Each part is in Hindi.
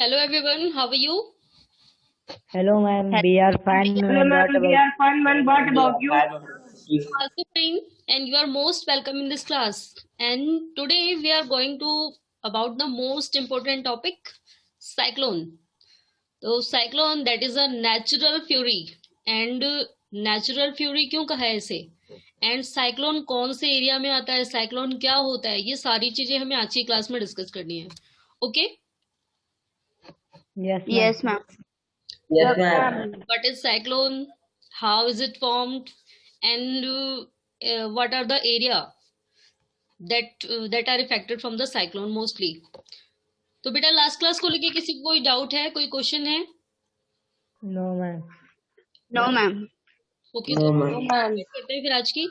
Hello everyone, how are you? Hello, ma'am. We are fine, Hello, ma'am. ma'am. What We about? are fine, ma'am. What about you? Also fine, and you are most welcome in this class. And today we are going to about the most important topic, cyclone. तो cyclone that is a natural fury and natural fury क्यों कहा है इसे एंड साइक्लोन कौन से एरिया में आता है, साइक्लोन क्या होता है, ये सारी चीजें हमें आज की क्लास में डिस्कस करनी है. Okay, Yes, ma'am. Yes, ma'am. Yes, ma'am. what is cyclone, how is it formed, and what are the area that are affected from the cyclone mostly. तो बेटा लास्ट क्लास को लेके किसी को कोई डाउट है, कोई क्वेश्चन है? No, ma'am. No, ma'am. Okay, No, तो ma'am. करते हैं फिर आज की.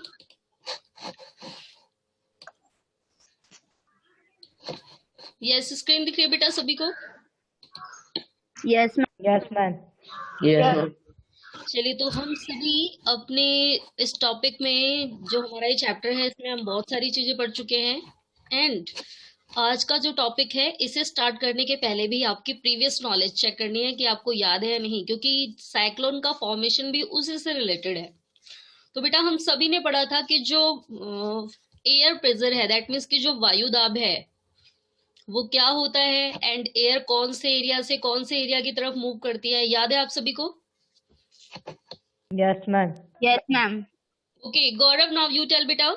यस, स्क्रीन दिख रही है बेटा सभी को? Yes, ma'am. Yes, ma'am. Yes, ma'am. चलिए, तो हम सभी अपने इस टॉपिक में जो हमारा ये चैप्टर है इसमें हम बहुत सारी चीजें पढ़ चुके हैं. एंड आज का जो टॉपिक है इसे स्टार्ट करने के पहले भी आपकी प्रीवियस नॉलेज चेक करनी है कि आपको याद है या नहीं, क्योंकि साइक्लोन का फॉर्मेशन भी उसी से रिलेटेड है. तो बेटा हम सभी ने पढ़ा था कि जो एयर प्रेशर है, दैट मीन्स कि जो वायु दाब है वो क्या होता है, एंड एयर कौन से एरिया से कौन से एरिया की तरफ मूव करती है, याद है आप सभी को? Yes, ma'am. Yes, ma'am. Okay Gaurav, now you tell बेटा.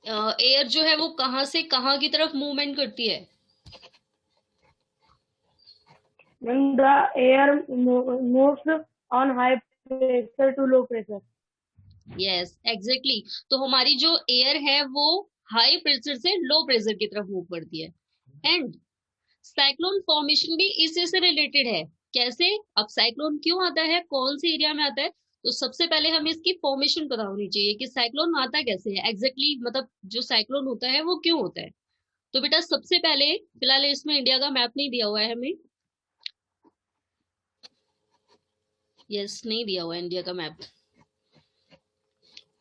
एयर जो है वो कहाँ से कहाँ की तरफ मूवमेंट करती है? When the air moves on high pressure to low pressure. Yes exactly. तो हमारी जो एयर है वो हाई प्रेशर से लो प्रेशर की तरफ मूव करती है. एंड साइक्लोन फॉर्मेशन भी इसी से रिलेटेड है. कैसे? अब साइक्लोन क्यों आता है, कौन से एरिया में आता है, तो सबसे पहले हमें इसकी फॉर्मेशन पता होनी चाहिए कि साइक्लोन आता कैसे है एग्जैक्टली, मतलब जो साइक्लोन होता है वो क्यों होता है. तो बेटा सबसे पहले, फिलहाल इसमें इंडिया का मैप नहीं दिया हुआ है हमें. यस, नहीं दिया हुआ है इंडिया का मैप.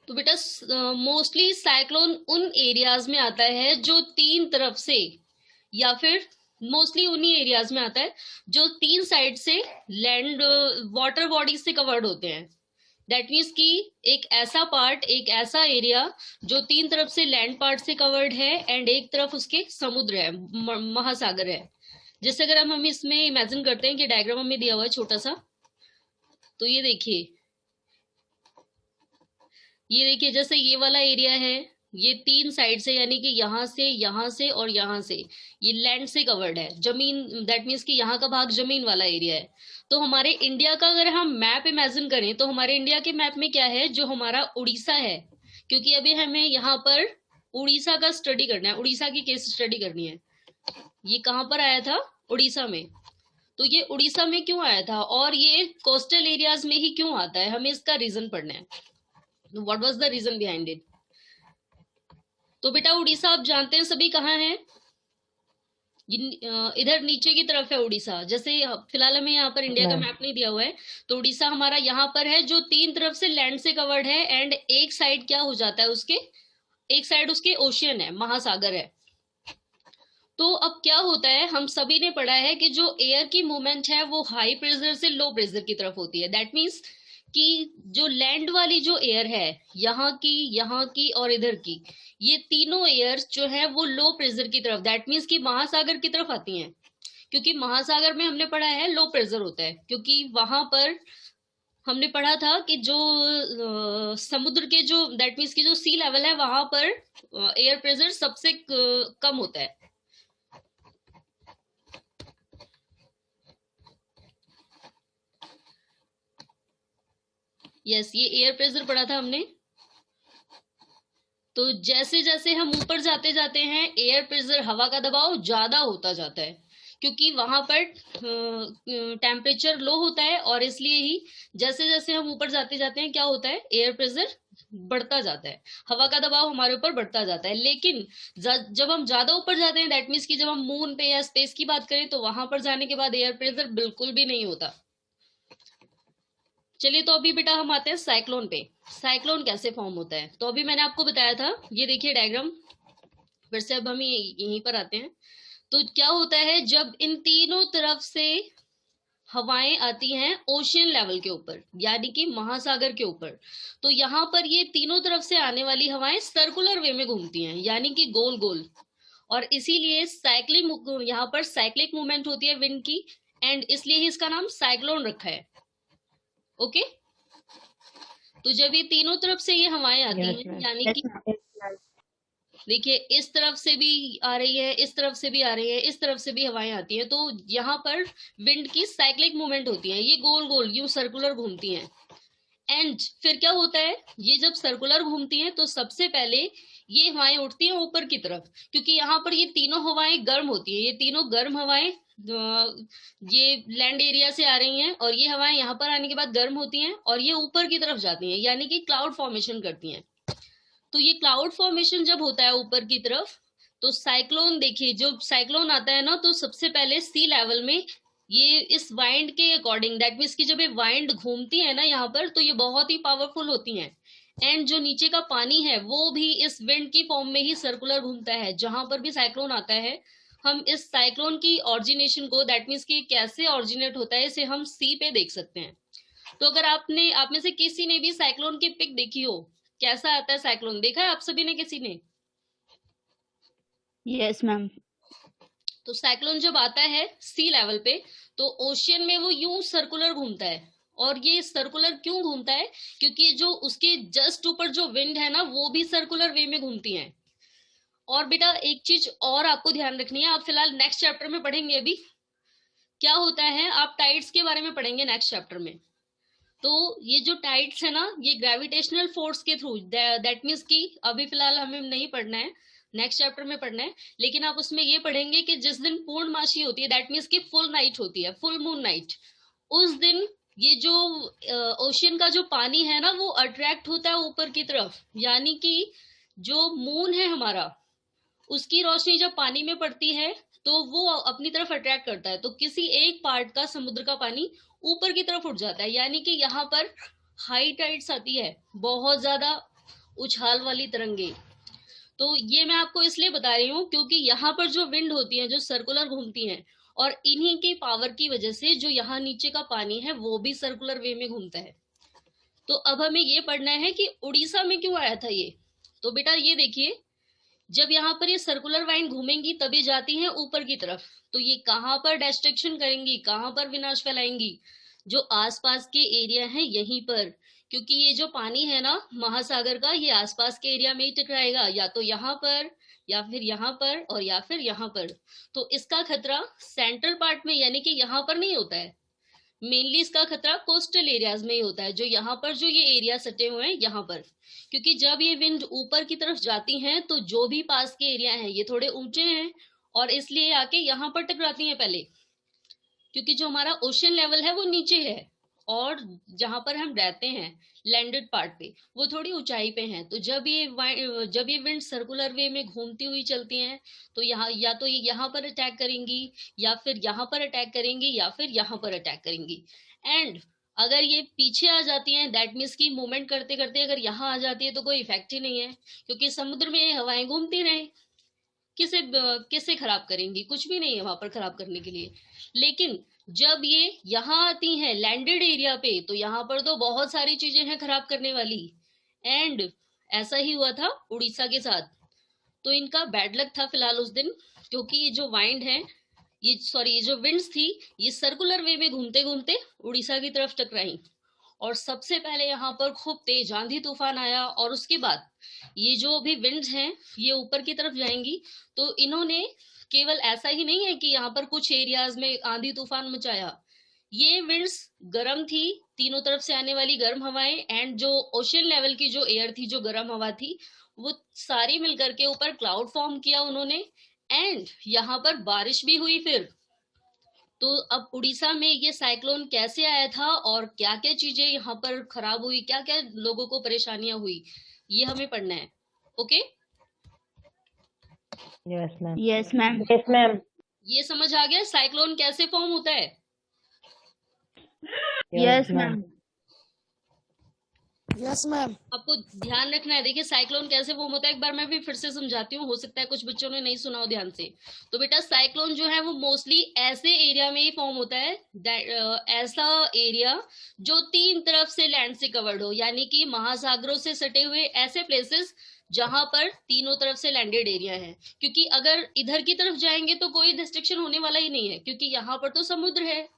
तो बेटा मोस्टली साइक्लोन उन एरियाज में आता है जो तीन तरफ से, या फिर मोस्टली उन्हीं एरियाज में आता है जो तीन साइड से लैंड वाटर बॉडीज से कवर्ड होते हैं. दैट मीन्स कि एक ऐसा पार्ट, एक ऐसा एरिया जो तीन तरफ से लैंड पार्ट से कवर्ड है एंड एक तरफ उसके समुद्र है, महासागर है. जैसे अगर हम इसमें इमेजिन करते हैं कि डायग्राम हमें दिया हुआ है छोटा सा, तो ये देखिए, जैसे ये वाला एरिया है, ये तीन साइड से यानी कि यहाँ से और यहाँ से ये लैंड से कवर्ड है, जमीन, दैट मीन्स कि यहाँ का भाग जमीन वाला एरिया है. तो हमारे इंडिया का अगर हम मैप इमेजिन करें तो हमारे इंडिया के मैप में क्या है, जो हमारा उड़ीसा है, क्योंकि अभी हमें यहाँ पर उड़ीसा का स्टडी करना है, उड़ीसा की केस स्टडी करनी है. ये कहाँ पर आया था? उड़ीसा में. तो ये उड़ीसा में क्यों आया था और ये कोस्टल एरियाज में ही क्यों आता है, हमें इसका रीजन पढ़ना है. What was the reason behind it? तो बेटा उड़ीसा आप जानते हैं सभी कहाँ है? इधर नीचे की तरफ है उड़ीसा. जैसे फिलहाल हमें यहाँ पर इंडिया का मैप नहीं दिया हुआ है, तो उड़ीसा हमारा यहाँ पर है जो तीन तरफ से लैंड से कवर्ड है एंड एक साइड क्या हो जाता है उसके, एक साइड उसके ओशियन है, महासागर है. तो अब क्या होता है, हम सभी ने पढ़ा है कि जो एयर की मूवमेंट है वो हाई प्रेशर से लो प्रेशर की तरफ होती है. दैट मीन्स कि जो लैंड वाली जो एयर है, यहाँ की और इधर की, ये तीनों एयर जो है वो लो प्रेशर की तरफ, दैट मीन्स कि महासागर की तरफ आती हैं. क्योंकि महासागर में हमने पढ़ा है लो प्रेशर होता है, क्योंकि वहां पर हमने पढ़ा था कि जो समुद्र के जो, दैट मीन्स की जो सी लेवल है वहां पर एयर प्रेशर सबसे कम होता है. यस, ये एयर प्रेशर पढ़ा था हमने. तो जैसे जैसे हम ऊपर जाते जाते हैं एयर प्रेशर, हवा का दबाव ज्यादा होता जाता है, क्योंकि वहां पर टेम्परेचर लो होता है, और इसलिए ही जैसे जैसे हम ऊपर जाते जाते हैं क्या होता है, एयर प्रेशर बढ़ता जाता है, हवा का दबाव हमारे ऊपर बढ़ता जाता है. लेकिन जब हम ज्यादा ऊपर जाते हैं, दैट मीन्स कि जब हम मून पे या स्पेस की बात करें, तो वहां पर जाने के बाद एयर प्रेशर बिल्कुल भी नहीं होता. चलिए, तो अभी बेटा हम आते हैं साइक्लोन पे. साइक्लोन कैसे फॉर्म होता है, तो अभी मैंने आपको बताया था, ये देखिए डायग्राम. फिर से अब हम यहीं पर आते हैं। तो क्या होता है जब इन तीनों तरफ से हवाएं आती हैं ओशियन लेवल के ऊपर, यानी कि महासागर के ऊपर, तो यहाँ पर ये तीनों तरफ से आने वाली हवाएं सर्कुलर वे में घूमती हैं, यानी कि गोल गोल, और इसीलिए साइक्लिक, यहाँ पर साइक्लिक मूवमेंट होती है विंड की, एंड इसलिए ही इसका नाम साइक्लोन रखा है। ओके, तो जब ये तीनों तरफ से ये हवाएं आती हैं, यानी Yes, कि ma'am. देखिए इस तरफ से भी आ रही है, इस तरफ से भी आ रही है, इस तरफ से भी हवाएं आती हैं, तो यहाँ पर विंड की साइक्लिक मूवमेंट होती है, ये गोल गोल यूं सर्कुलर घूमती हैं। एंड फिर क्या होता है, ये जब सर्कुलर घूमती हैं तो सबसे पहले ये हवाएं उठती हैं ऊपर की तरफ, क्योंकि यहाँ पर ये तीनों हवाएं गर्म होती हैं, ये तीनों गर्म हवाएं ये लैंड एरिया से आ रही हैं, और ये हवाएं यहाँ पर आने के बाद गर्म होती हैं और ये ऊपर की तरफ जाती हैं, यानी कि क्लाउड फॉर्मेशन करती हैं। तो ये क्लाउड फॉर्मेशन जब होता है ऊपर की तरफ, तो साइक्लोन, देखिए जो साइक्लोन आता है ना, तो सबसे पहले सी लेवल में ये इस वाइंड के अकॉर्डिंग, दैट मीन्स कि जब ये वाइंड घूमती है ना यहाँ पर, तो ये बहुत ही पावरफुल होती हैं। एंड जो नीचे का पानी है वो भी इस विंड की फॉर्म में ही सर्कुलर घूमता है। जहां पर भी साइक्लोन आता है, हम इस साइक्लोन की ऑरिजिनेशन को, दैट मीन्स कि कैसे ऑरिजिनेट होता है, इसे हम सी पे देख सकते हैं। तो अगर आप में से किसी ने भी साइक्लोन की पिक देखी हो, कैसा आता है साइक्लोन, देखा है आप सभी ने, किसी ने? Yes, ma'am. तो साइक्लोन जब आता है सी लेवल पे, तो ओशियन में वो यूं सर्कुलर घूमता है। और ये सर्कुलर क्यों घूमता है, क्योंकि जो उसके जस्ट ऊपर जो विंड है ना, वो भी सर्कुलर वे में घूमती है। और बेटा एक चीज और आपको ध्यान रखनी है, आप फिलहाल नेक्स्ट चैप्टर में पढ़ेंगे अभी क्या होता है, आप टाइड्स के बारे में पढ़ेंगे नेक्स्ट चैप्टर में। तो ये जो टाइड्स है ना, ये ग्रेविटेशनल फोर्स के थ्रू, दैट मीन्स कि अभी फिलहाल हमें नहीं पढ़ना है, नेक्स्ट चैप्टर में पढ़ना है, लेकिन आप उसमें ये पढ़ेंगे कि जिस दिन पूर्णमासी होती है, दैट मीन्स कि फुल नाइट होती है, फुल मून नाइट, उस दिन ये जो ओशियन का जो पानी है ना, वो अट्रैक्ट होता है ऊपर की तरफ, यानी कि जो मून है हमारा, उसकी रोशनी जब पानी में पड़ती है तो वो अपनी तरफ अट्रैक्ट करता है, तो किसी एक पार्ट का समुद्र का पानी ऊपर की तरफ उठ जाता है, यानी कि यहाँ पर हाई टाइड्स आती है, बहुत ज्यादा उछाल वाली तरंगे। तो ये मैं आपको इसलिए बता रही हूँ क्योंकि यहाँ पर जो विंड होती है, जो सर्कुलर घूमती हैं, और इन्हीं की पावर की वजह से जो यहाँ नीचे का पानी है वो भी सर्कुलर वे में घूमता है। तो अब हमें ये पढ़ना है कि उड़ीसा में क्यों आया था ये। तो बेटा ये देखिए, जब यहाँ पर ये सर्कुलर वाइंड घूमेंगी तब ये जाती हैं ऊपर की तरफ, तो ये कहाँ पर डिस्ट्रक्शन करेंगी, कहाँ पर विनाश फैलाएंगी, जो आसपास के एरिया है यहीं पर, क्योंकि ये जो पानी है ना महासागर का, ये आसपास के एरिया में ही टकराएगा, या तो यहाँ पर, या फिर यहाँ पर, और या फिर यहाँ पर। तो इसका खतरा सेंट्रल पार्ट में, यानी कि यहाँ पर नहीं होता है, मेनली इसका खतरा कोस्टल एरियाज में ही होता है, जो यहाँ पर जो ये एरिया सटे हुए हैं यहाँ पर, क्योंकि जब ये विंड ऊपर की तरफ जाती हैं तो जो भी पास के एरिया हैं ये थोड़े ऊंचे हैं, और इसलिए आके यहाँ पर टकराती हैं पहले, क्योंकि जो हमारा ओशन लेवल है वो नीचे है, और जहां पर हम रहते हैं लैंडेड पार्ट पे, वो थोड़ी ऊंचाई पे हैं। तो जब ये विंड सर्कुलर वे में घूमती हुई चलती हैं, तो यहाँ या तो ये यहाँ पर अटैक करेंगी, या फिर यहाँ पर अटैक करेंगी, या फिर यहाँ पर अटैक करेंगी। एंड अगर ये पीछे आ जाती हैं, दैट मीन्स की मूवमेंट करते करते अगर यहाँ आ जाती है तो कोई इफेक्ट ही नहीं है, क्योंकि समुद्र में हवाएं घूमती रहे, किसे खराब करेंगी, कुछ भी नहीं है वहां पर खराब करने के लिए। लेकिन जब ये यहाँ आती हैं लैंडेड एरिया पे, तो यहाँ पर तो बहुत सारी चीजें हैं खराब करने वाली। एंड ऐसा ही हुआ था उड़ीसा के साथ, तो इनका बैड लक था फिलहाल उस दिन, क्योंकि ये जो वाइंड है, ये जो विंड्स थी, ये सर्कुलर वे में घूमते घूमते उड़ीसा की तरफ टकराई, और सबसे पहले यहाँ पर खूब तेज आंधी तूफान आया, और उसके बाद ये जो भी विंड्स हैं ये ऊपर की तरफ जाएंगी, तो इन्होंने केवल ऐसा ही नहीं है कि यहाँ पर कुछ एरियाज में आंधी तूफान मचाया, ये विंड्स गर्म थी, तीनों तरफ से आने वाली गर्म हवाएं, एंड जो ओशन लेवल की जो एयर थी, जो गर्म हवा थी, वो सारी मिलकर के ऊपर क्लाउड फॉर्म किया उन्होंने, एंड यहाँ पर बारिश भी हुई फिर। तो अब उड़ीसा में ये साइक्लोन कैसे आया था, और क्या क्या चीजें यहाँ पर खराब हुई, क्या क्या लोगों को परेशानियां हुई, ये हमें पढ़ना है। Okay, yes ma'am. Yes, ma'am. Yes, ma'am. ये समझ आ गया साइक्लोन कैसे फॉर्म होता है। Yes, ma'am. Yes ma'am. आपको ध्यान रखना है। देखिए साइक्लोन कैसे फॉर्म होता है, एक बार मैं भी फिर से समझाती हूँ, हो सकता है कुछ बच्चों ने नहीं सुना हो ध्यान से। तो बेटा साइक्लोन जो है वो मोस्टली ऐसे एरिया में ही फॉर्म होता है, ऐसा एरिया जो तीन तरफ से लैंड से कवर्ड हो, यानी कि महासागरों से सटे हुए ऐसे प्लेसेस जहां पर तीनों तरफ से लैंडेड एरिया है। क्योंकि अगर इधर की तरफ जाएंगे तो कोई डिस्ट्रक्शन होने वाला ही नहीं है, क्योंकि यहाँ पर तो समुद्र है।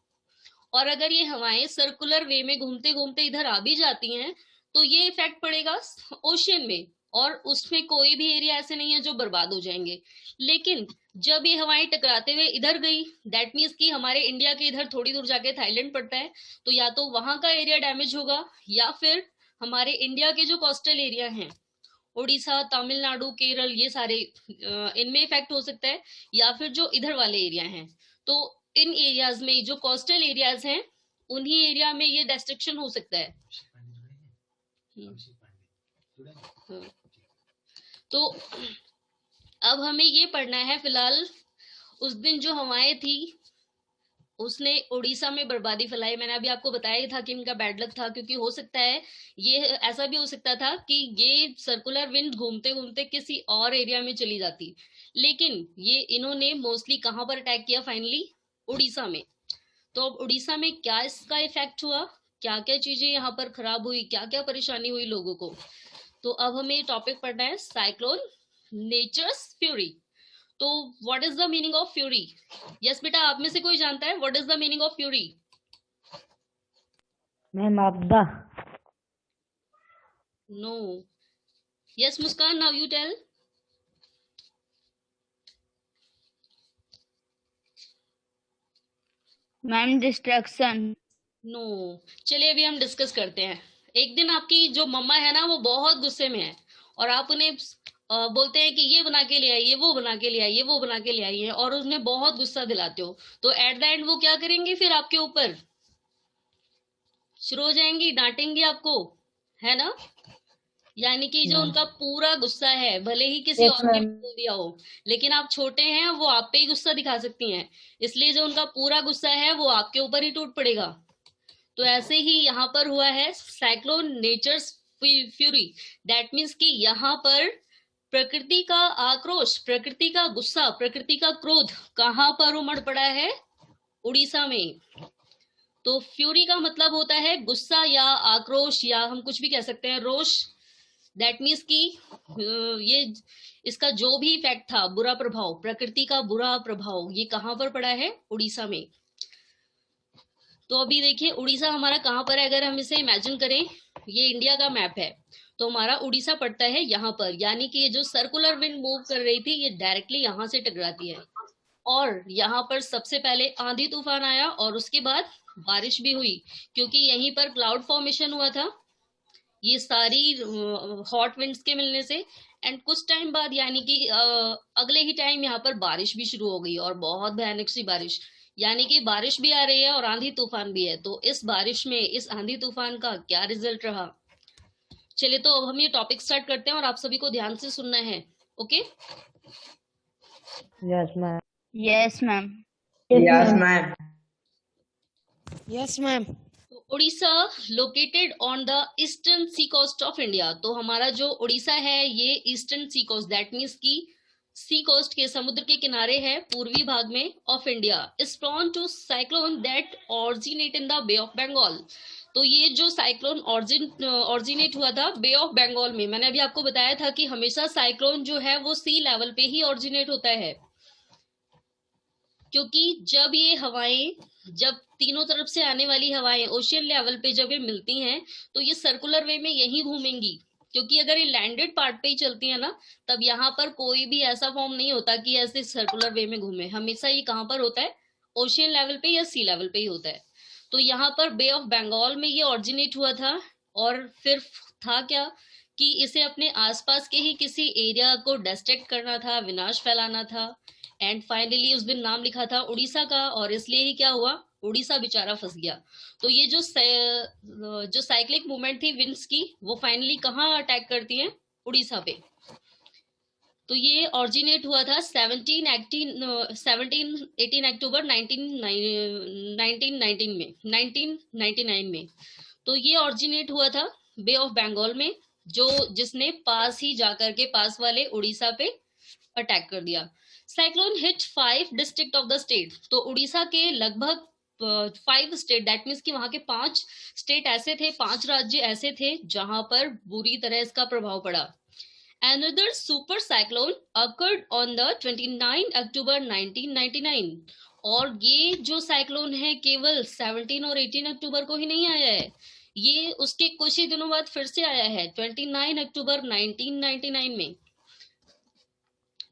और अगर ये हवाएं सर्कुलर वे में घूमते घूमते इधर आ भी जाती हैं तो ये इफेक्ट पड़ेगा ओशियन में, और उसमें कोई भी एरिया ऐसे नहीं है जो बर्बाद हो जाएंगे। लेकिन जब ये हवाएं टकराते हुए इधर गई, दैट मीन्स कि हमारे इंडिया के इधर थोड़ी दूर जाके थाईलैंड पड़ता है, तो या तो वहां का एरिया डैमेज होगा, या फिर हमारे इंडिया के जो कोस्टल एरिया हैं, उड़ीसा, तमिलनाडु, केरल, ये सारे इनमें इफेक्ट हो सकता है, या फिर जो इधर वाले एरिया हैं। तो इन एरियाज में जो कोस्टल एरियाज हैं उन्हीं एरिया में ये डिस्ट्रक्शन हो सकता है। तो अब हमें ये पढ़ना है फिलहाल, उस दिन जो हवाएं थी उसने उड़ीसा में बर्बादी फैलाई। मैंने अभी आपको बताया ही था कि इनका बैड लक था, क्योंकि हो सकता है ये ऐसा भी हो सकता था कि ये सर्कुलर विंड घूमते घूमते किसी और एरिया में चली जाती, लेकिन ये इन्होंने मोस्टली कहां पर अटैक किया, फाइनली उड़ीसा में। तो अब उड़ीसा में क्या इसका इफेक्ट हुआ, क्या क्या चीजें यहाँ पर खराब हुई, क्या क्या परेशानी हुई लोगों को। तो अब हमें टॉपिक पढ़ना है साइक्लोन नेचर्स फ्यूरी। तो what is the meaning of fury? Yes बेटा, आप में से कोई जानता है what is the meaning of fury? Ma'am आपदा। No. Yes Muskan, now you tell. Ma'am destruction. No. चलिए अभी हम डिस्कस करते हैं। एक दिन आपकी जो मम्मा है ना वो बहुत गुस्से में है, और आप उन्हें बोलते हैं कि ये बना के ले आइए, वो बना के ले आइए, वो बना के ले आइए, और उन्हें बहुत गुस्सा दिलाते हो। तो एट द एंड वो क्या करेंगे, फिर आपके ऊपर शुरू हो जाएंगी, डांटेंगी आपको, है ना। यानी कि जो उनका पूरा गुस्सा है, भले ही किसी और ने बोल दिया हो, लेकिन आप छोटे हैं, वो आप पे ही गुस्सा दिखा सकती हैं, इसलिए जो उनका पूरा गुस्सा है वो आपके ऊपर ही टूट पड़ेगा। तो ऐसे ही यहाँ पर हुआ है cyclone nature's fury. That means कि यहाँ पर प्रकृति का आक्रोश, प्रकृति का गुस्सा, प्रकृति का क्रोध कहाँ पर उमड़ पड़ा है, उड़ीसा में। तो फ्यूरी का मतलब होता है गुस्सा या आक्रोश, या हम कुछ भी कह सकते हैं रोष। दैट मीन्स कि ये इसका जो भी इफेक्ट था, बुरा प्रभाव, प्रकृति का बुरा प्रभाव, ये कहाँ पर पड़ा है, उड़ीसा में। तो अभी देखिए उड़ीसा हमारा कहाँ पर है, अगर हम इसे इमेजिन करें, ये इंडिया का मैप है, तो हमारा उड़ीसा पड़ता है यहाँ पर, यानी कि ये जो सर्कुलर विंड मूव कर रही थी ये डायरेक्टली यहाँ से टकराती है, और यहाँ पर सबसे पहले आंधी तूफान आया और उसके बाद बारिश भी हुई, क्योंकि यहीं पर क्लाउड फॉर्मेशन हुआ था ये सारी हॉट विंड्स के मिलने से। एंड कुछ टाइम बाद यानी कि अगले ही टाइम यहाँ पर बारिश भी शुरू हो गई, और बहुत भयानक सी बारिश, यानी कि बारिश भी आ रही है और आंधी तूफान भी है। तो इस बारिश में, इस आंधी तूफान का क्या रिजल्ट रहा। चलिए तो अब हम ये टॉपिक स्टार्ट करते हैं और आप सभी को ध्यान से सुनना है, okay. Yes ma'am. Yes ma'am. Yes ma'am. Yes ma'am. Orissa located on the eastern sea coast of India. तो हमारा जो उड़ीसा है ये eastern sea coast, that means की सी कोस्ट के, समुद्र के किनारे है, पूर्वी भाग में of India. Is prone to cyclone that originate in the bay of Bengal. तो ये जो साइक्लोन ऑरिजिनेट हुआ था बे ऑफ बंगाल में, मैंने अभी आपको बताया था कि हमेशा साइक्लोन जो है वो सी लेवल पे ही ऑरिजिनेट होता है, क्योंकि जब ये हवाएं, जब तीनों तरफ से आने वाली हवाएं ओशियन लेवल पे जब ये मिलती हैं तो ये सर्कुलर वे में यही घूमेंगी, क्योंकि अगर ये लैंडेड पार्ट पे ही चलती है ना, तब यहाँ पर कोई भी ऐसा फॉर्म नहीं होता कि ऐसे सर्कुलर वे में घूमे। हमेशा ये कहाँ पर होता है, ओशियन लेवल पे या सी लेवल पे ही होता है। तो यहाँ पर बे ऑफ बंगाल में ये ऑरिजिनेट हुआ था, और फिर था क्या कि इसे अपने आसपास के ही किसी एरिया को डिस्ट्रैक्ट करना था, विनाश फैलाना था। एंड फाइनली उस दिन नाम लिखा था उड़ीसा का, और इसलिए ही क्या हुआ, उड़ीसा बेचारा फंस गया। तो ये जो साइक्लिक मूवमेंट थी विंड्स की, वो फाइनली कहाँ अटैक करती हैं, उड़ीसा पे। तो ये ऑरिजिनेट हुआ था 17 18 अक्टूबर 1999 में। तो ये ऑरिजिनेट हुआ था बे ऑफ बंगाल में, जिसने पास ही जाकर के पास वाले उड़ीसा पे अटैक कर दिया। Cyclone hit 5 district of the state, तो उड़ीसा के लगभग 5 स्टेट, दैट मीन्स कि वहां के 5 स्टेट ऐसे थे, 5 राज्य ऐसे थे जहां पर बुरी तरह इसका प्रभाव पड़ा। Another super cyclone occurred on the 29 अक्टूबर 1999, और ये जो साइक्लोन है केवल 17 और 18 अक्टूबर को ही नहीं आया है, ये उसके कुछ ही दिनों बाद फिर से आया है 29 अक्टूबर 1999 में।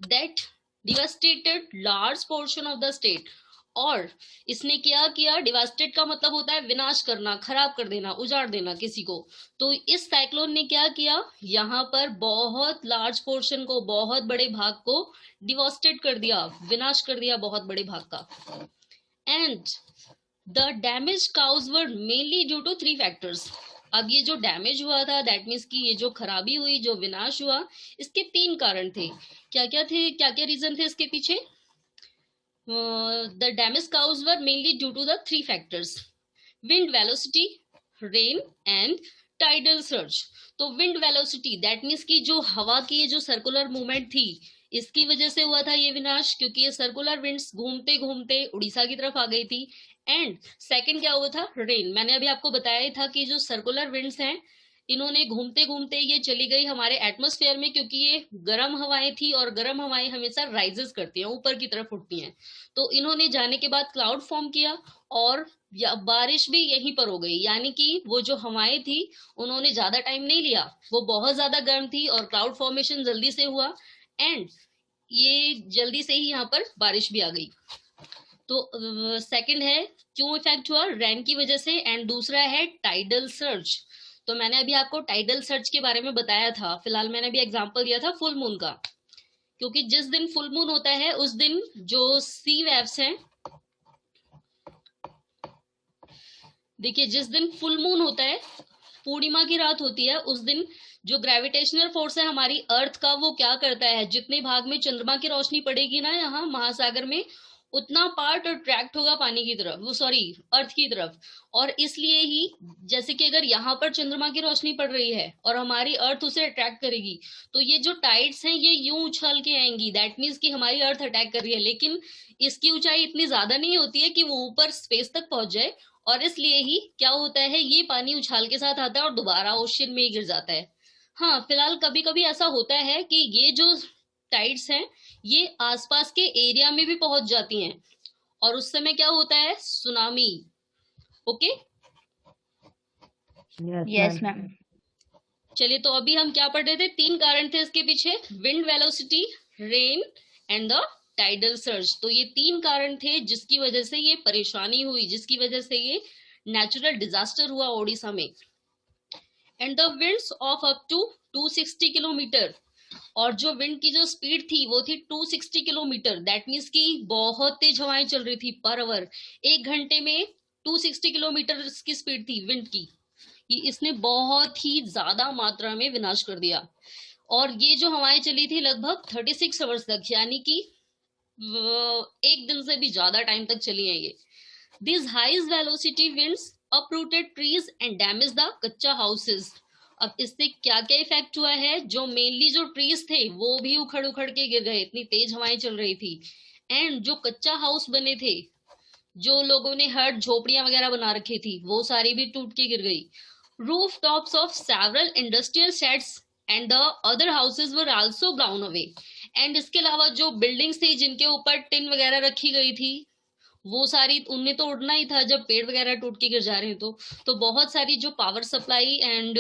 That devastated large portion of the state, और इसने क्या किया, डिवास्टेट का मतलब होता है विनाश करना, खराब कर देना, उजाड़ देना किसी को। तो इस साइक्लोन ने क्या किया, यहाँ पर बहुत लार्ज पोर्शन को, बहुत बड़े भाग को डिवास्टेट कर दिया, विनाश कर दिया बहुत बड़े भाग का। And the damage cause were mainly due to 3 factors. अब ये जो डैमेज हुआ था, दैट मीन्स कि ये जो खराबी हुई, जो विनाश हुआ, इसके 3 कारण थे। क्या क्या थे, क्या क्या रीजन थे इसके पीछे? The damage caused were mainly due to the 3 factors: wind velocity, rain and tidal surge। तो wind velocity दैट मीन्स कि जो हवा की ये जो सर्कुलर मूवमेंट थी, इसकी वजह से हुआ था ये विनाश, क्योंकि ये सर्कुलर विंड्स घूमते घूमते उड़ीसा की तरफ आ गई थी। एंड सेकंड क्या हुआ था, रेन। मैंने अभी आपको बताया ही था कि जो सर्कुलर विंड्स हैं, इन्होंने घूमते घूमते ये चली गई हमारे एटमॉस्फेयर में, क्योंकि ये गर्म हवाएं थी और गर्म हवाएं हमेशा राइजेस करती हैं, ऊपर की तरफ उठती हैं। तो इन्होंने जाने के बाद क्लाउड फॉर्म किया और बारिश भी यहीं पर हो गई, यानी कि वो जो हवाएं थी उन्होंने ज्यादा टाइम नहीं लिया, वो बहुत ज्यादा गर्म थी और क्लाउड फॉर्मेशन जल्दी से हुआ, एंड ये जल्दी से ही यहाँ पर बारिश भी आ गई। तो सेकंड है क्यों इफेक्ट हुआ, रेन की वजह से। एंड दूसरा है टाइडल सर्ज। तो मैंने अभी आपको टाइडल सर्ज के बारे में बताया था, फिलहाल मैंने अभी एग्जांपल दिया था फुल मून का, क्योंकि जिस दिन फुल मून होता है उस दिन जो सी वेव्स हैं, देखिए जिस दिन फुल मून होता है, पूर्णिमा की रात होती है, उस दिन जो ग्रेविटेशनल फोर्स है हमारी अर्थ का, वो क्या करता है, जितने भाग में चंद्रमा की रोशनी पड़ेगी ना यहाँ महासागर में, उतना पार्ट अट्रैक्ट होगा पानी की तरफ, वो सॉरी अर्थ की तरफ। और इसलिए ही जैसे कि अगर यहाँ पर चंद्रमा की रोशनी पड़ रही है और हमारी अर्थ उसे अट्रैक्ट करेगी, तो ये जो टाइड्स हैं ये यूं उछल के आएंगी, दैट मीन्स कि हमारी अर्थ अटैक कर रही है, लेकिन इसकी ऊंचाई इतनी ज्यादा नहीं होती है कि वो ऊपर स्पेस तक पहुंच जाए, और इसलिए ही क्या होता है, ये पानी उछाल के साथ आता है और दोबारा ओशन में ही गिर जाता है। हाँ, फिलहाल कभी कभी ऐसा होता है कि ये जो टाइड्स हैं ये आसपास के एरिया में भी पहुंच जाती हैं, और उस समय क्या होता है, सुनामी। Okay, yes ma'am. चलिए, तो अभी हम क्या पढ़ रहे थे, 3 कारण थे इसके पीछे, wind velocity, rain and the tidal surge. तो ये 3 कारण थे जिसकी वजह से ये परेशानी हुई, जिसकी वजह से ये नेचुरल डिजास्टर हुआ उड़ीसा में। And the winds of up to 260 kilometre, और जो विंड की जो स्पीड थी वो थी 260 किलोमीटर, दैट मीन्स कि बहुत तेज हवाएं चल रही थी पर आवर, 1 घंटे में 260 किलोमीटर की स्पीड थी विंड की। इसने बहुत ही ज्यादा मात्रा में विनाश कर दिया, और ये जो हवाएं चली थी लगभग 36 आवर्स तक, यानी कि 1 दिन से भी ज्यादा टाइम तक चली है ये। These high velocity winds uprooted trees and damaged the कच्चा हाउसेस। अब इससे क्या क्या इफेक्ट हुआ है, जो मेनली जो ट्रीज थे वो भी उखड़ उखड़ के गिर गए, इतनी तेज हवाएं चल रही थी। एंड जो कच्चा हाउस बने थे, जो लोगों ने हट झोपड़ियां वगैरह बना रखी थी, वो सारी भी टूट के गिर गई। Roof tops of several industrial shades and the other houses were also blown away. And इसके अलावा जो बिल्डिंग्स थी जिनके ऊपर टिन वगैरह रखी गई थी, वो सारी, उनमें तो उड़ना ही था जब पेड़ वगैरह टूट के गिर जा रहे हैं। तो बहुत सारी जो पावर सप्लाई एंड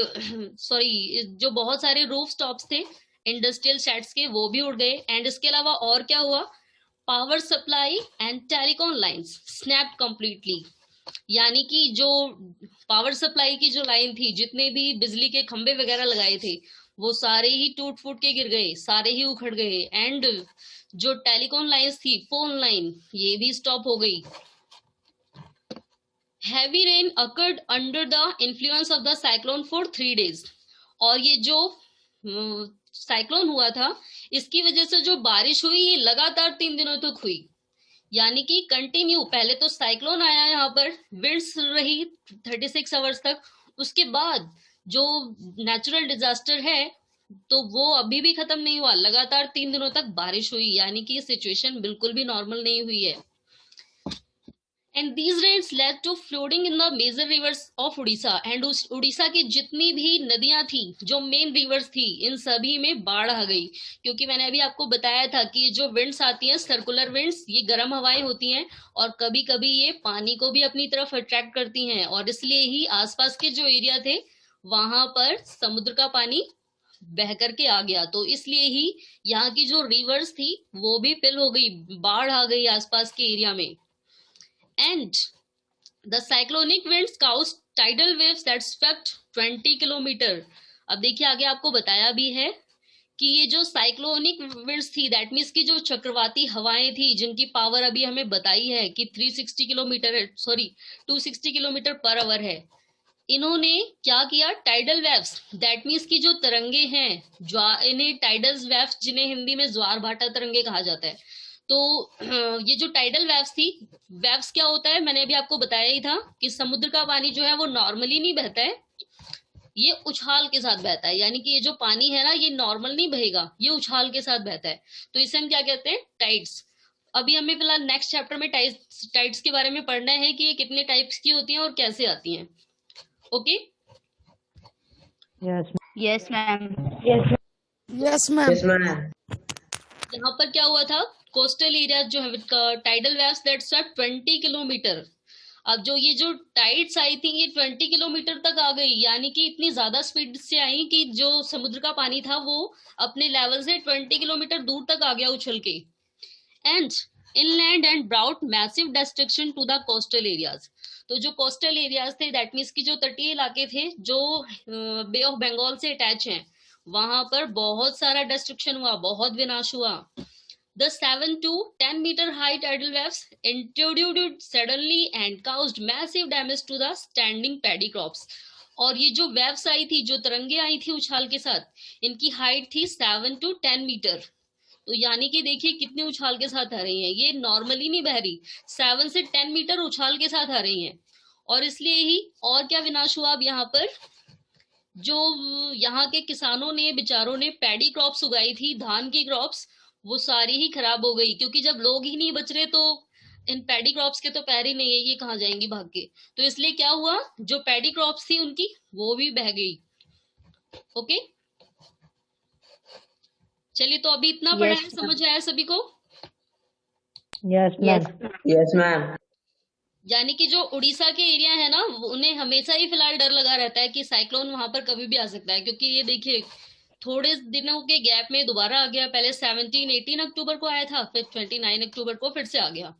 सॉरी जो बहुत सारे रूफ टॉप्स थे इंडस्ट्रियल शेड्स के, वो भी उड़ गए। एंड इसके अलावा और क्या हुआ, power supply and telecom lines snapped completely, यानी कि जो पावर सप्लाई की जो लाइन थी, जितने भी बिजली के खंभे वगैरह लगाए थे, वो सारे ही टूट फूट के गिर गए, सारे ही उखड़ गए। एंड जो टेलीकॉम लाइंस थी, फोन लाइन, ये भी स्टॉप हो गई। Heavy rain occurred under the influence of the cyclone for 3 days। और ये जो साइक्लोन हुआ था, इसकी वजह से जो बारिश हुई ये लगातार 3 दिनों तक हुई, यानी कि कंटिन्यू। पहले तो साइक्लोन आया, यहाँ पर विंड्स रही 36 आवर्स तक, उसके बाद जो नेचुरल डिजास्टर है तो वो अभी भी खत्म नहीं हुआ, लगातार 3 दिनों तक बारिश हुई, यानी कि सिचुएशन बिल्कुल भी नॉर्मल नहीं हुई है। And these rains led to flooding in the major rivers of Orissa, and उस उड़ीसा की जितनी भी नदियां थी, जो मेन रिवर्स थी, इन सभी में बाढ़ आ गई। क्योंकि मैंने अभी आपको बताया था कि जो विंड्स आती हैं, सर्कुलर विंड्स, ये गर्म हवाएं होती हैं और कभी कभी ये पानी को भी अपनी तरफ अट्रैक्ट करती हैं, और इसलिए ही आसपास के जो एरिया थे वहां पर समुद्र का पानी बह करके आ गया। तो इसलिए ही यहाँ की जो रिवर्स थी वो भी फिल हो गई, बाढ़ आ गई आसपास के एरिया में। And the cyclonic winds caused tidal waves that swept 20 kilometre. अब देखिए आगे आपको बताया भी है कि ये जो साइक्लोनिक विंड्स थी, दैट मीन्स की जो चक्रवाती हवाएं थी, जिनकी पावर अभी हमें बताई है कि 360 kilometre, sorry 260 kilometre per hour है, इन्होंने क्या किया, टाइडल वेव्स, दैट मीन्स की जो तरंगे हैं, इन्हें टाइडल वेव्स, जिन्हें हिंदी में ज्वार भाटा तरंगे कहा जाता है। तो ये जो टाइडल वेव्स थी, वेव्स क्या होता है, मैंने अभी आपको बताया ही था कि समुद्र का पानी जो है वो नॉर्मली नहीं बहता है, ये उछाल के साथ बहता है। यानी कि ये जो पानी है ना, ये नॉर्मल नहीं बहेगा, ये उछाल के साथ बहता है। तो इसे हम क्या कहते हैं, टाइड्स। अभी हमें फिलहाल नेक्स्ट चैप्टर में टाइड्स के बारे में पढ़ना है कि ये कितने टाइप्स की होती हैं और कैसे आती हैं। Okay, Yes. Yes, ma'am. Yes, ma'am. Yes, ma'am. यहाँ पर क्या हुआ था, कोस्टल एरिया जो है, tidal waves that swept 20 kilometre. अब जो ये जो टाइड्स आई थी, ये 20 किलोमीटर तक आ गई, यानी कि इतनी ज्यादा स्पीड से आई कि जो समुद्र का पानी था वो अपने लेवल से 20 किलोमीटर दूर तक आ गया उछल के। And inland and brought massive destruction to the coastal areas. तो जो कोस्टल एरियाज थे, दैट मीन्स की जो तटीय इलाके थे जो बे ऑफ बंगाल से अटैच हैं, वहां पर बहुत सारा डिस्ट्रक्शन हुआ, बहुत विनाश हुआ। The 7 to 10 meter high tidal waves intruded suddenly and caused massive damage to the standing paddy crops। और ये जो वेव्स आई थी, जो तरंगे आई थी उछाल के साथ, इनकी हाइट थी 7 to 10 मीटर। तो यानी कि देखिए कितने उछाल के साथ आ रही हैं, ये नॉर्मली नहीं बह रही, 7 से 10 मीटर उछाल के साथ आ रही हैं। और इसलिए ही और क्या विनाश हुआ, अब यहाँ पर जो यहाँ के किसानों ने, बेचारों ने पैडी क्रॉप्स उगाई थी, धान की क्रॉप्स, वो सारी ही खराब हो गई। क्योंकि जब लोग ही नहीं बच रहे तो इन पैडी क्रॉप्स के तो पैर ही नहीं है, ये कहाँ जाएंगी भाग के। तो इसलिए क्या हुआ, जो पैडी क्रॉप्स थी उनकी वो भी बह गई। ओके, चलिए तो अभी इतना पढ़ा है, समझ आया सभी को? Yes, ma'am. Yes, ma'am. यानी कि जो उड़ीसा के एरिया है ना, उन्हें हमेशा ही फिलहाल डर लगा रहता है कि साइक्लोन वहां पर कभी भी आ सकता है। क्योंकि ये देखिए थोड़े दिनों के गैप में दोबारा आ गया, पहले 18 अक्टूबर को आया था, फिर 29 अक्टूबर को फिर से आ गया।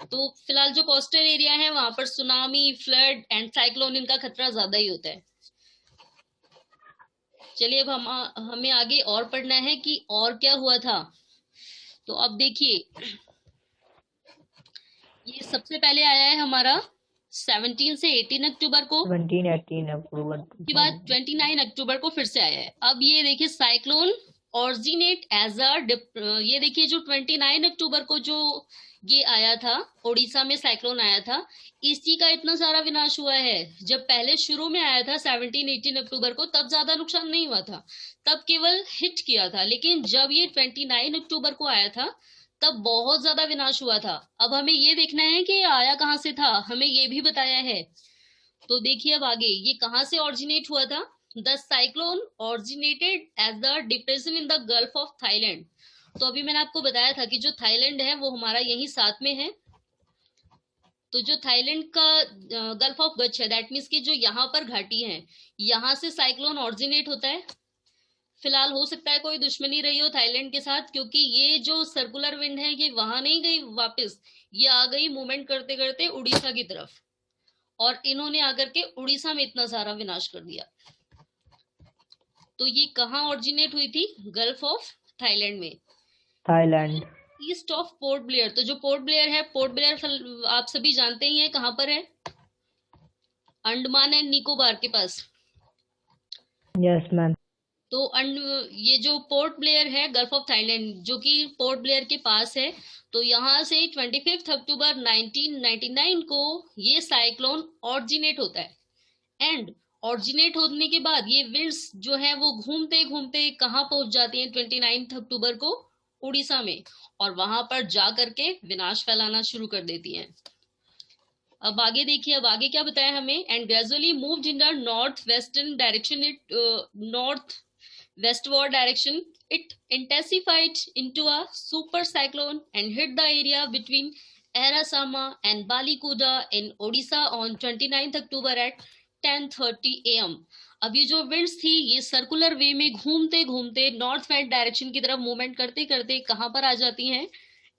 तो फिलहाल जो कोस्टल एरिया है वहां पर सुनामी, फ्लड एंड साइक्लोन, इनका खतरा ज्यादा ही होता है। चलिए अब हमें आगे और पढ़ना है कि और क्या हुआ था। तो अब देखिए, ये सबसे पहले आया है हमारा 17 से 18 अक्टूबर को, 17, 18 अक्टूबर। उसके बाद 29 अक्टूबर को फिर से आया है। अब ये देखिए साइक्लोन ऑरिजिनेट एज अ, ये देखिए जो 29 अक्टूबर को जो ये आया था, उड़ीसा में साइक्लोन आया था, इसी का इतना सारा विनाश हुआ है। जब पहले शुरू में आया था 17-18 अक्टूबर को, तब ज्यादा नुकसान नहीं हुआ था, तब केवल हिट किया था। लेकिन जब ये 29 अक्टूबर को आया था तब बहुत ज्यादा विनाश हुआ था। अब हमें ये देखना है कि आया कहाँ से था, हमें ये भी बताया है। तो देखिए अब आगे ये कहाँ से ऑरिजिनेट हुआ था। The cyclone originated as the depression in the gulf of Thailand. तो अभी मैंने आपको बताया था कि जो थाईलैंड है वो हमारा यही साथ में है। तो जो थाईलैंड का गल्फ ऑफ कच्छ है, दैट मीन्स की जो यहाँ पर घाटी है, यहाँ से साइक्लोन ऑरिजिनेट होता है। फिलहाल हो सकता है कोई दुश्मनी रही हो थाईलैंड के साथ, क्योंकि ये जो सर्कुलर विंड है ये वहां नहीं गई वापस, ये आ गई मूवमेंट करते करते उड़ीसा की तरफ, और इन्होंने आकर के उड़ीसा में इतना सारा विनाश कर दिया। तो ये कहाँ ऑरिजिनेट हुई थी, गल्फ ऑफ थाईलैंड में, Thailand, east of port Blair. तो जो पोर्ट ब्लेयर है, पोर्ट ब्लेयर आप सभी जानते ही हैं कहाँ पर है, अंडमान एंड निकोबार के पास। Yes ma'am. तो ये जो पोर्ट ब्लेयर है गल्फ ऑफ थाईलैंड, जो कि पोर्ट ब्लेयर के पास है, तो यहाँ से 25 अक्टूबर 1999 को ये साइक्लोन ऑरिजिनेट होता है। एंड ऑरिजिनेट होने के बाद ये विंड्स जो है वो घूमते घूमते कहाँ पहुंच जाती हैं 29 अक्टूबर को? उड़ीसा में, और वहां पर जा करके विनाश फैलाना शुरू कर देती हैं। अब आगे देखिए, अब आगे क्या बताया हमें? And gradually moved in the north western direction, north westward direction. It intensified into a super cyclone and hit the area between Arasama and Balikuda in Odisha on 29th October at 10:30 AM. अब ये जो विंड्स थी ये सर्कुलर वे में घूमते घूमते नॉर्थ वेस्ट डायरेक्शन की तरफ मूवमेंट करते करते कहाँ पर आ जाती हैं?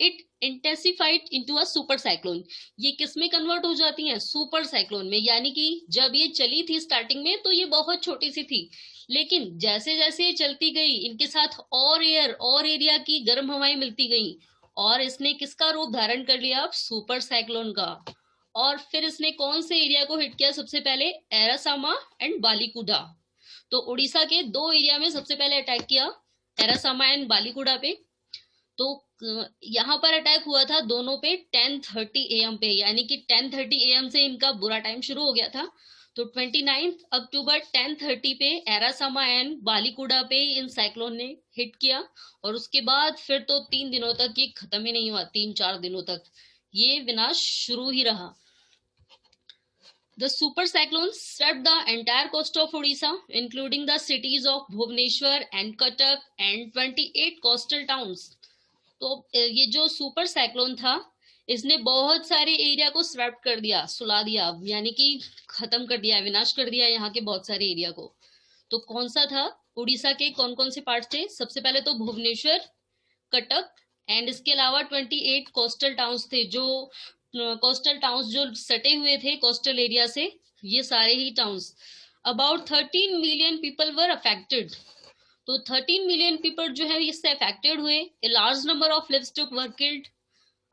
It intensified into a super cyclone. ये किस में कन्वर्ट हो जाती हैं? सुपर साइक्लोन में। यानी कि जब ये चली थी स्टार्टिंग में तो ये बहुत छोटी सी थी, लेकिन जैसे जैसे ये चलती गई इनके साथ और एयर और एरिया की गर्म हवाएं मिलती गई, और इसने किसका रूप धारण कर लिया अब? सुपर साइक्लोन का। और फिर इसने कौन से एरिया को हिट किया सबसे पहले? एरासामा एंड बालीकुडा। तो उड़ीसा के दो एरिया में सबसे पहले अटैक किया, एरासामा एंड बालीकुडा पे। तो यहाँ पर अटैक हुआ था दोनों पे 10:30 AM पे, यानी कि 10:30 AM से इनका बुरा टाइम शुरू हो गया था। तो 29 अक्टूबर 10:30 पे एरासामा एंड बालीकुडा पे इन साइक्लोन ने हिट किया, और उसके बाद फिर तो 3 दिनों तक ये खत्म ही नहीं हुआ। 3-4 दिनों तक ये विनाश शुरू ही रहा। The super cyclone swept the entire coast of Odisha, including the cities of Bhubaneswar and Cuttack and 28 coastal towns. तो ये जो सुपर साइक्लोन था इसने बहुत सारे एरिया को स्वेप्ट कर दिया, सुला दिया, यानी कि खत्म कर दिया, विनाश कर दिया यहाँ के बहुत सारे एरिया को। तो कौन सा था? उड़ीसा के कौन कौन से पार्ट थे? सबसे पहले तो भुवनेश्वर, कटक, एंड इसके अलावा 28 कोस्टल टाउन्स थे, जो कोस्टल टाउन्स जो सटे हुए थे कोस्टल एरिया से, ये सारे ही towns. About 13 million people were affected. तो 13 मिलियन पीपल जो है इससे अफेक्टेड हुए। A large number of livestock were killed.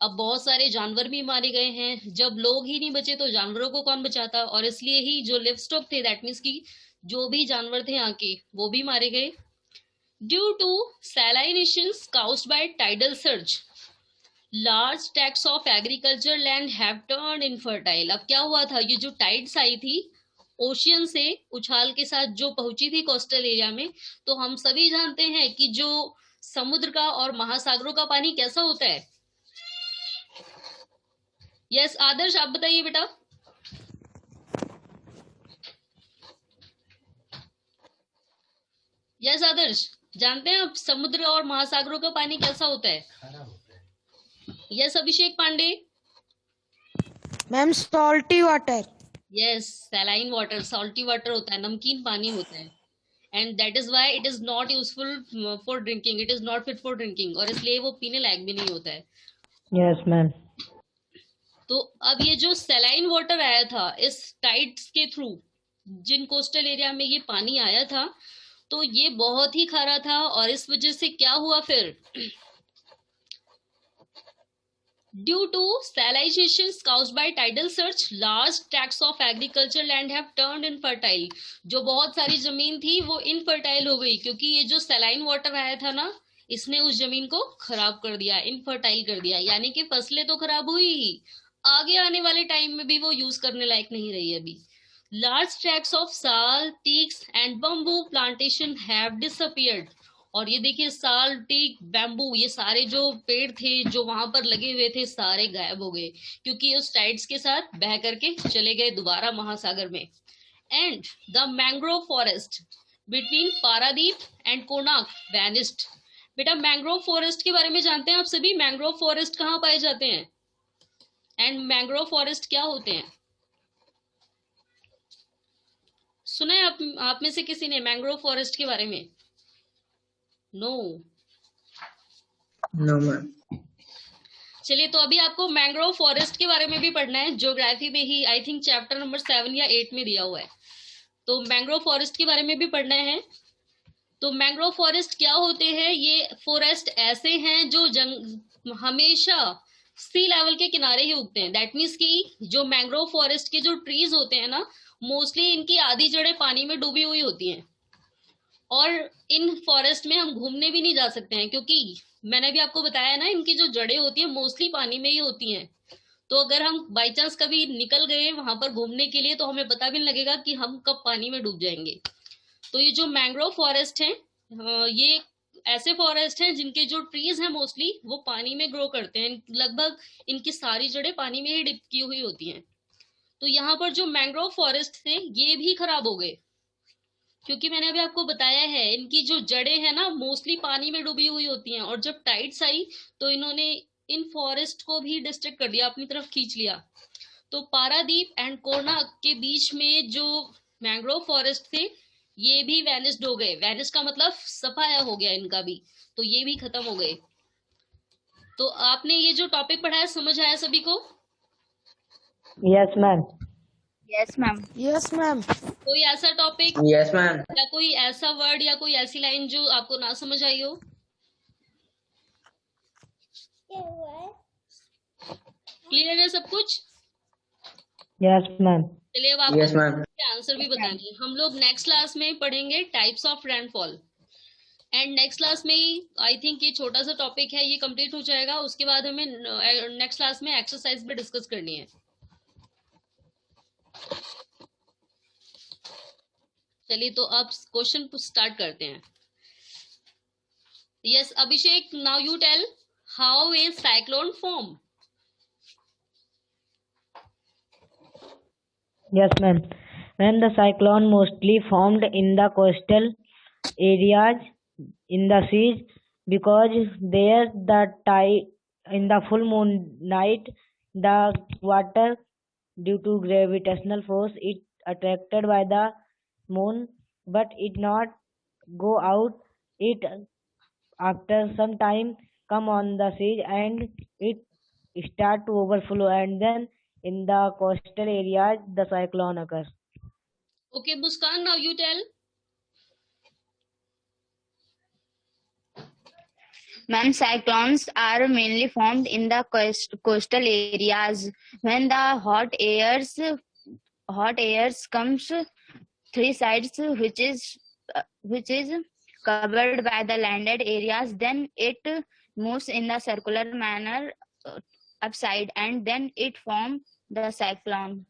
अब बहुत सारे जानवर भी मारे गए हैं। जब लोग ही नहीं बचे तो जानवरों को कौन बचाता? और इसलिए ही जो लिवस्टॉक थे, दैट मीन्स की जो भी जानवर थे यहाँ के, वो भी मारे गए। Due to salinations caused by tidal surge, large tracts of agriculture land have turned infertile. अब क्या हुआ था? ये जो टाइड्स आई थी ओशियन से उछाल के साथ जो पहुंची थी कोस्टल एरिया में, तो हम सभी जानते हैं कि जो समुद्र का और महासागरों का पानी कैसा होता है। यस आदर्श, आप बताइए बेटा। यस आदर्श, जानते हैं आप समुद्र और महासागरों का पानी कैसा होता है? Yes Abhishek Pandey. Ma'am salty water. Yes, saline water, salty water होता है, नमकीन पानी होता है। And that is why it is not useful for drinking, it is not fit for drinking, और इसलिए वो पीने लायक भी नहीं होता है। Yes ma'am. तो अब ये जो सैलाइन वाटर आया था इस टाइड्स के थ्रू, जिन कोस्टल एरिया में ये पानी आया था, तो ये बहुत ही खारा था, और इस वजह से क्या हुआ फिर? Due to salinizations caused by tidal surge, large tracts of agriculture land have turned infertile. जो बहुत सारी जमीन थी वो इनफर्टाइल हो गई, क्योंकि ये जो सैलाइन वाटर आया था ना, इसने उस जमीन को खराब कर दिया, इनफर्टाइल कर दिया। यानी कि फसलें तो खराब हुई ही, आगे आने वाले टाइम में भी वो यूज करने लायक नहीं रही अभी। Large tracts of sal, teaks and bamboo plantation have disappeared. और ये देखिए साल, टीक, बैम्बू, ये सारे जो पेड़ थे जो वहां पर लगे हुए थे सारे गायब हो गए, क्योंकि उस टाइड्स के साथ बह करके चले गए दोबारा महासागर में। And the mangrove forest between Paradip and Konark vanished. बेटा मैंग्रोव फॉरेस्ट के बारे में जानते हैं आप सभी? मैंग्रोव फॉरेस्ट कहाँ पाए जाते हैं एंड मैंग्रोव फॉरेस्ट क्या होते हैं? सुना है आप में से किसी ने मैंग्रोव फॉरेस्ट के बारे में? No ma'am. चलिए, तो अभी आपको मैंग्रोव फॉरेस्ट के बारे में भी पढ़ना है, ज्योग्राफी में ही, आई थिंक चैप्टर नंबर 7 या 8 में दिया हुआ है। तो मैंग्रोव फॉरेस्ट के बारे में भी पढ़ना है। तो मैंग्रोव फॉरेस्ट क्या होते हैं? ये फॉरेस्ट ऐसे हैं जो हमेशा सी लेवल के किनारे ही उगते हैं। दैट मीन्स कि जो मैंग्रोव फॉरेस्ट के जो ट्रीज होते हैं ना, मोस्टली इनकी आधी जड़ें पानी में डूबी हुई होती हैं, और इन फॉरेस्ट में हम घूमने भी नहीं जा सकते हैं, क्योंकि मैंने भी आपको बताया ना, इनकी जो जड़ें होती हैं मोस्टली पानी में ही होती हैं। तो अगर हम बाई चांस कभी निकल गए वहां पर घूमने के लिए तो हमें पता भी नहीं लगेगा कि हम कब पानी में डूब जाएंगे। तो ये जो मैंग्रोव फॉरेस्ट है, ये ऐसे फॉरेस्ट हैं जिनके जो ट्रीज हैं मोस्टली वो पानी में ग्रो करते हैं, लगभग इनकी सारी जड़ें पानी में ही डिप की हुई होती हैं। तो यहाँ पर जो मैंग्रोव फॉरेस्ट थे ये भी खराब हो गए, क्योंकि मैंने अभी आपको बताया है इनकी जो जड़ें हैं ना मोस्टली पानी में डूबी हुई होती हैं, और जब टाइड्स आई तो इन्होंने इन फॉरेस्ट को भी डिस्ट्रैक्ट कर दिया, अपनी तरफ खींच लिया। तो पारादीप एंड कोरनाक के बीच में जो मैंग्रोव फॉरेस्ट थे ये भी वैनिस्ड हो गए। वैनिस का मतलब सफाया हो गया इनका भी, तो ये भी खत्म हो गए। तो आपने ये जो टॉपिक पढ़ाया समझ आया सभी को? Yes, ma'am. Yes, ma'am. Yes, ma'am. कोई ऐसा टॉपिक Yes, ma'am. या कोई ऐसा वर्ड या कोई ऐसी लाइन जो आपको ना समझ आई हो? क्लियर है सब कुछ? Yes, ma'am. चलिए अब आपको Yes, ma'am. आंसर भी बताएंगे। हम लोग नेक्स्ट क्लास में पढ़ेंगे types of rainfall, and next class में आई थिंक ये छोटा सा टॉपिक है ये कंप्लीट हो जाएगा। उसके बाद हमें नेक्स्ट क्लास में एक्सरसाइज पे डिस्कस करनी है। चलिए तो अब क्वेश्चन स्टार्ट करते हैं। Yes Abhishek, now you tell how is cyclone form? Yes, ma'am. When the cyclone mostly formed in the coastal areas in the seas, because there the tide in the full moon night the water due to gravitational force it attracted by the moon, but it not go out. It after some time come on the sea and it start to overflow, and then in the coastal areas the cyclone occurs. Okay, Muskan, now you tell. Ma'am, cyclones are mainly formed in the coastal areas when the hot airs comes three sides, which is covered by the landed areas. Then it moves in the circular manner upside, and then it forms the cyclone.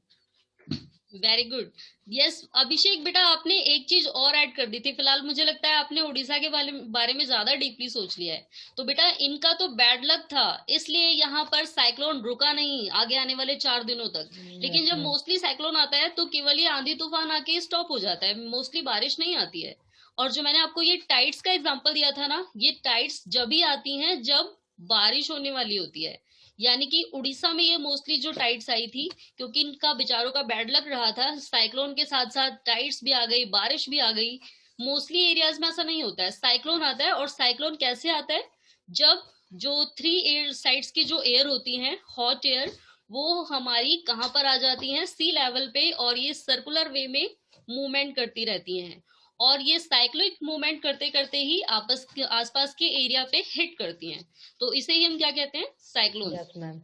Very good. Yes Abhishek बेटा, आपने एक चीज और ऐड कर दी थी। फिलहाल मुझे लगता है आपने उड़ीसा के बारे में ज्यादा डीपली सोच लिया है। तो बेटा इनका तो बैड लक था, इसलिए यहाँ पर साइक्लोन रुका नहीं आगे आने वाले 4 दिनों तक। लेकिन जब मोस्टली साइक्लोन आता है तो केवल ये आंधी तूफान आके स्टॉप हो जाता है, मोस्टली बारिश नहीं आती है। और जो मैंने आपको ये टाइड्स का एग्जाम्पल दिया था ना, ये टाइड्स जब ही आती हैं जब बारिश होने वाली होती है। यानी कि उड़ीसा में ये मोस्टली जो टाइड्स आई थी, क्योंकि इनका बेचारों का बैड लक रहा था, साइक्लोन के साथ साथ टाइड्स भी आ गई, बारिश भी आ गई। मोस्टली एरियाज में ऐसा नहीं होता है, साइक्लोन आता है। और साइक्लोन कैसे आता है? जब जो 3 एयर साइड्स की जो एयर होती हैं, हॉट एयर, वो हमारी कहाँ पर आ जाती हैं? सी लेवल पे, और ये सर्कुलर वे में मूवमेंट करती रहती हैं। और ये साइक्लिक मूवमेंट करते करते ही आसपास के एरिया पे हिट करती हैं। तो इसे ही हम क्या कहते हैं? Cyclone. Yes, ma'am.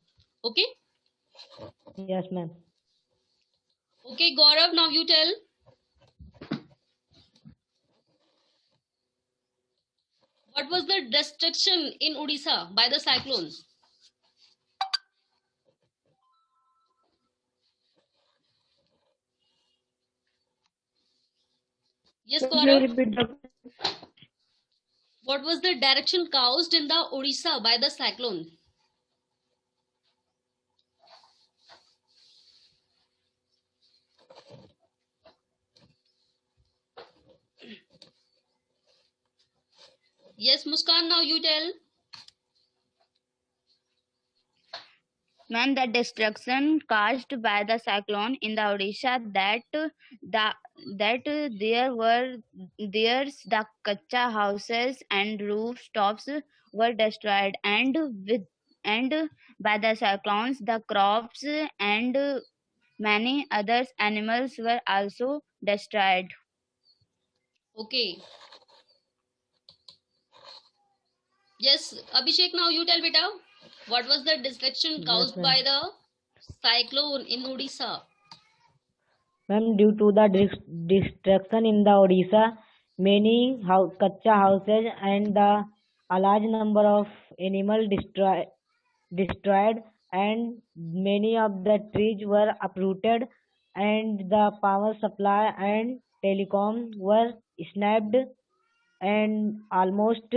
Okay Yes, ma'am. Okay Gaurav, now you tell what was the destruction in Orissa by the cyclone? Yes, Gaurav. What was the direction caused in the Odisha by the cyclone? Yes, Muskan, now you tell. Ma'am, the destruction caused by the cyclone in the Odisha that there's the kacha houses and rooftops were destroyed, and by the cyclones the crops and many other animals were also destroyed. Okay. Yes, Abhishek, now you tell beta. What was the destruction caused ma'am. by the cyclone in Odisha? Ma'am, due to the destruction in the Odisha, many kacha houses and a large number of animals destroyed, and many of the trees were uprooted, and the power supply and telecom were snapped, and almost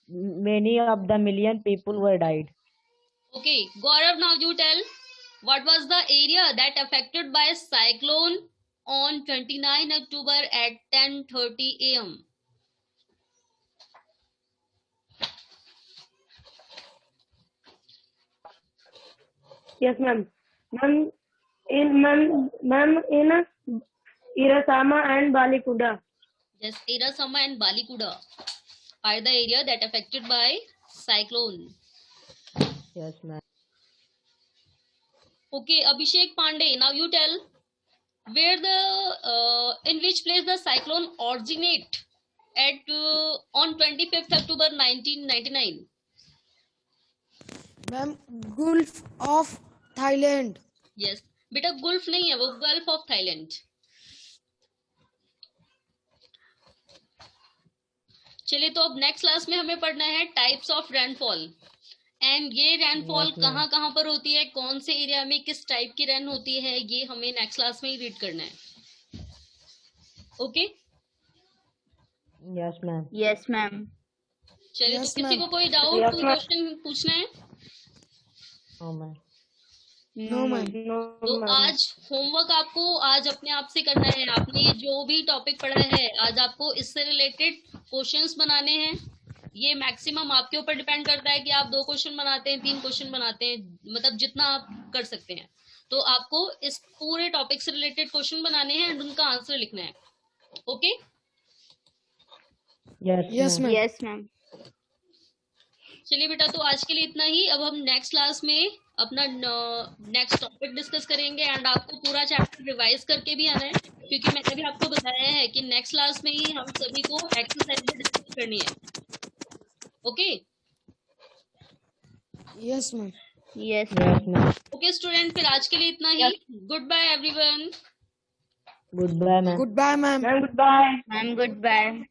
many of the million people were died. Okay, Gaurav, now you tell what was the area that affected by cyclone on 29 October at 10:30 a.m. Yes, ma'am. Ma'am, in Irasama and Balikuda. Yes, Irasama and Balikuda are the area that affected by cyclone. Yes, ma'am. Okay, Abhishek Pandey, now you tell where in which place the cyclone originate at on 25th October 1999. Ma'am, Gulf of Thailand. Yes, बेटा गुल्फ नहीं है वो, गल्फ ऑफ थाईलैंड. चलिए, तो अब नेक्स्ट क्लास में हमें पढ़ना है टाइप्स ऑफ रेनफॉल, एंड ये रेनफॉल कहाँ कहाँ पर होती है, कौन से एरिया में किस टाइप की रेन होती है, ये हमें नेक्स्ट क्लास में ही रीड करना है. Okay. Yes, ma'am. Yes, ma'am. चलिए, Yes, तो किसी ma'am. को कोई डाउट, Yes, कोई ma'am. क्वेश्चन पूछना है? Oh, ma'am. No, ma'am. No, तो ma'am. आज होमवर्क आपको आज अपने आप से करना है. आपने जो भी टॉपिक पढ़ा है आज आपको इससे रिलेटेड क्वेश्चंस बनाने हैं. ये मैक्सिमम आपके ऊपर डिपेंड करता है कि आप 2 क्वेश्चन बनाते हैं, 3 क्वेश्चन बनाते हैं, मतलब जितना आप कर सकते हैं. तो आपको इस पूरे टॉपिक से रिलेटेड क्वेश्चन बनाने हैं एंड उनका आंसर लिखना है. Okay. Yes, Yes, ma'am. ma'am. Yes, ma'am. चलिए बेटा, तो आज के लिए इतना ही. अब हम नेक्स्ट क्लास में अपना नेक्स्ट टॉपिक डिस्कस करेंगे एंड आपको पूरा चैप्टर रिवाइज करके भी आना है, क्योंकि मैंने भी आपको बताया है कि नेक्स्ट क्लास में ही हम सभी को एक्सरसाइज भी डिस्कस करनी है. Okay. Yes, ma'am. Yes, Yes, ma'am. Okay student, फिर आज के लिए इतना ही. Goodbye everyone. Goodbye, ma'am. Goodbye, ma'am. Ma'am, goodbye. ma'am. Goodbye.